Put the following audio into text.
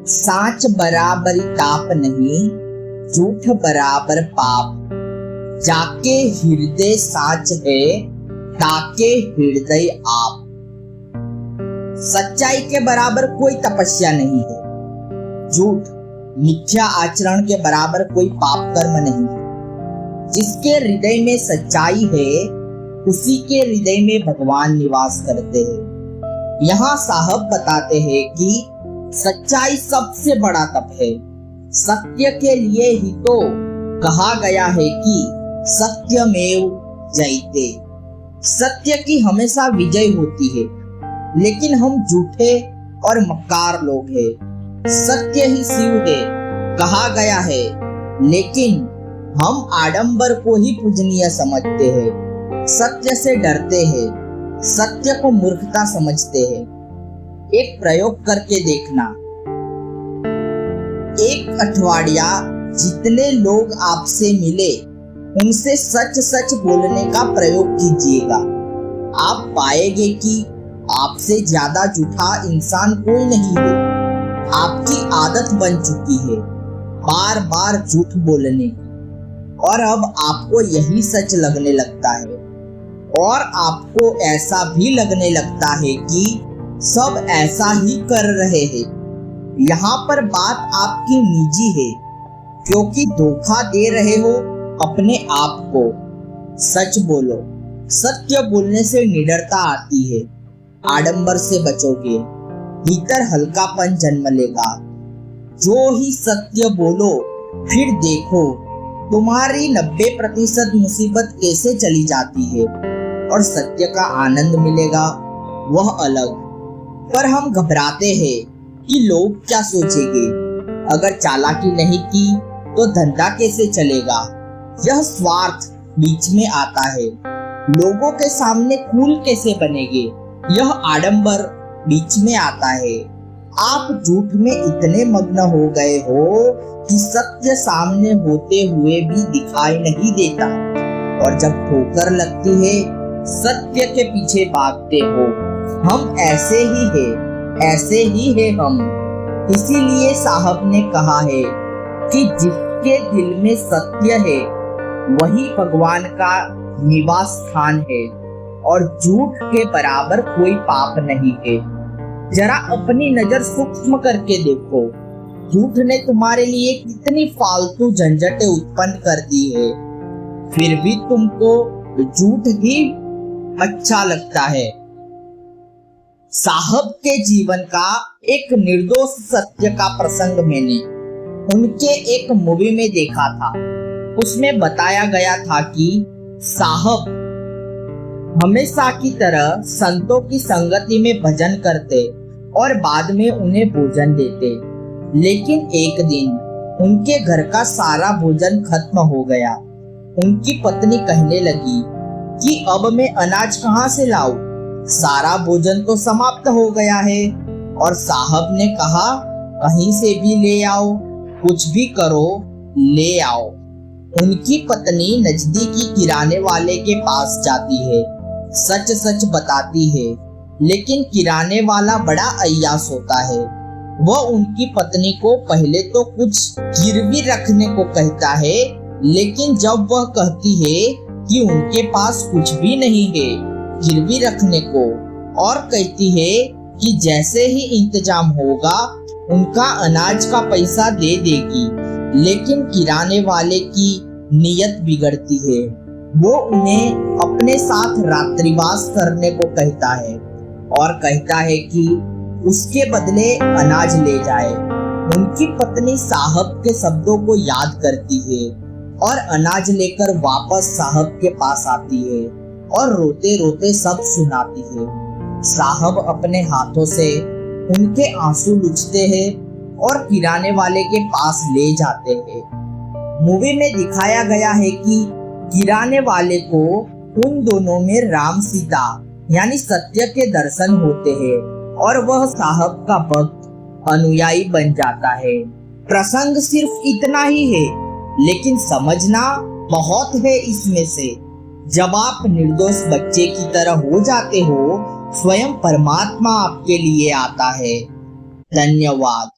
साच बराबरी ताप नहीं, झूठ बराबर पाप। जाके हृदय साच है, ताके हृदय आप। सच्चाई के बराबर कोई तपस्या नहीं है। झूठ मिथ्या आचरण के बराबर कोई पाप कर्म नहीं है। जिसके हृदय में सच्चाई है, उसी के हृदय में भगवान निवास करते हैं। यहाँ साहब बताते हैं कि सच्चाई सबसे बड़ा तप है। सत्य के लिए ही तो कहा गया है कि सत्यमेव जयते। सत्य की हमेशा विजय होती है, लेकिन हम झूठे और मक्कार लोग हैं। सत्य ही शिव है कहा गया है, लेकिन हम आडंबर को ही पूजनीय समझते हैं। सत्य से डरते हैं, सत्य को मूर्खता समझते हैं। एक प्रयोग करके देखना। एक अठवाडिया जितने लोग आपसे मिले, उनसे सच सच बोलने का प्रयोग कीजिएगा। आप पाएंगे कि आपसे ज्यादा झूठा इंसान कोई नहीं है। आपकी आदत बन चुकी है बार बार झूठ बोलने की, और अब आपको यही सच लगने लगता है। और आपको ऐसा भी लगने लगता है कि सब ऐसा ही कर रहे हैं। यहाँ पर बात आपकी निजी है, क्योंकि धोखा दे रहे हो अपने आप को। सच बोलो। सत्य बोलने से निडरता आती है। आडंबर से बचोगे, भीतर हल्कापन जन्म लेगा। जो ही सत्य बोलो, फिर देखो तुम्हारी 90% मुसीबत कैसे चली जाती है और सत्य का आनंद मिलेगा, वह अलग। पर हम घबराते हैं कि लोग क्या सोचेंगे। अगर चालाकी नहीं की तो धंधा कैसे चलेगा। यह स्वार्थ बीच में आता है। लोगों के सामने कूल कैसे बनेंगे, यह आडंबर बीच में आता है। आप झूठ में इतने मग्न हो गए हो कि सत्य सामने होते हुए भी दिखाई नहीं देता, और जब ठोकर लगती है सत्य के पीछे भागते हो। हम ऐसे ही है हम। इसीलिए साहब ने कहा है कि जिसके दिल में सत्य है, वही भगवान का निवास स्थान है, और झूठ के बराबर कोई पाप नहीं है। जरा अपनी नजर सूक्ष्म करके देखो। झूठ ने तुम्हारे लिए कितनी फालतू झंझटें उत्पन्न कर दी है, फिर भी तुमको झूठ ही अच्छा लगता है। साहब के जीवन का एक निर्दोष सत्य का प्रसंग मैंने उनके एक मूवी में देखा था। उसमें बताया गया था कि साहब हमेशा की तरह संतों की संगति में भजन करते और बाद में उन्हें भोजन देते। लेकिन एक दिन उनके घर का सारा भोजन खत्म हो गया। उनकी पत्नी कहने लगी कि अब मैं अनाज कहाँ से लाऊं? सारा भोजन तो समाप्त हो गया है। और साहब ने कहा, कहीं से भी ले आओ, कुछ भी करो, ले आओ। उनकी पत्नी नजदीकी किराने वाले के पास जाती है, सच सच बताती है, लेकिन किराने वाला बड़ा अय्यास होता है। वह उनकी पत्नी को पहले तो कुछ गिरवी रखने को कहता है, लेकिन जब वह कहती है कि उनके पास कुछ भी नहीं है गिरवी रखने को, और कहती है कि जैसे ही इंतजाम होगा उनका अनाज का पैसा दे देगी, लेकिन किराने वाले की नीयत बिगड़ती है। वो उन्हें अपने साथ रात्रिवास करने को कहता है और कहता है कि उसके बदले अनाज ले जाए। उनकी पत्नी साहब के शब्दों को याद करती है और अनाज लेकर वापस साहब के पास आती है और रोते रोते सब सुनाती है। साहब अपने हाथों से उनके आंसू लुछते हैं और किराने वाले के पास ले जाते हैं। मूवी में दिखाया गया है कि किराने वाले को उन दोनों में राम सीता यानी सत्य के दर्शन होते हैं और वह साहब का भक्त अनुयायी बन जाता है। प्रसंग सिर्फ इतना ही है, लेकिन समझना बहुत है इसमें से। जब आप निर्दोष बच्चे की तरह हो जाते हो, स्वयं परमात्मा आपके लिए आता है। धन्यवाद।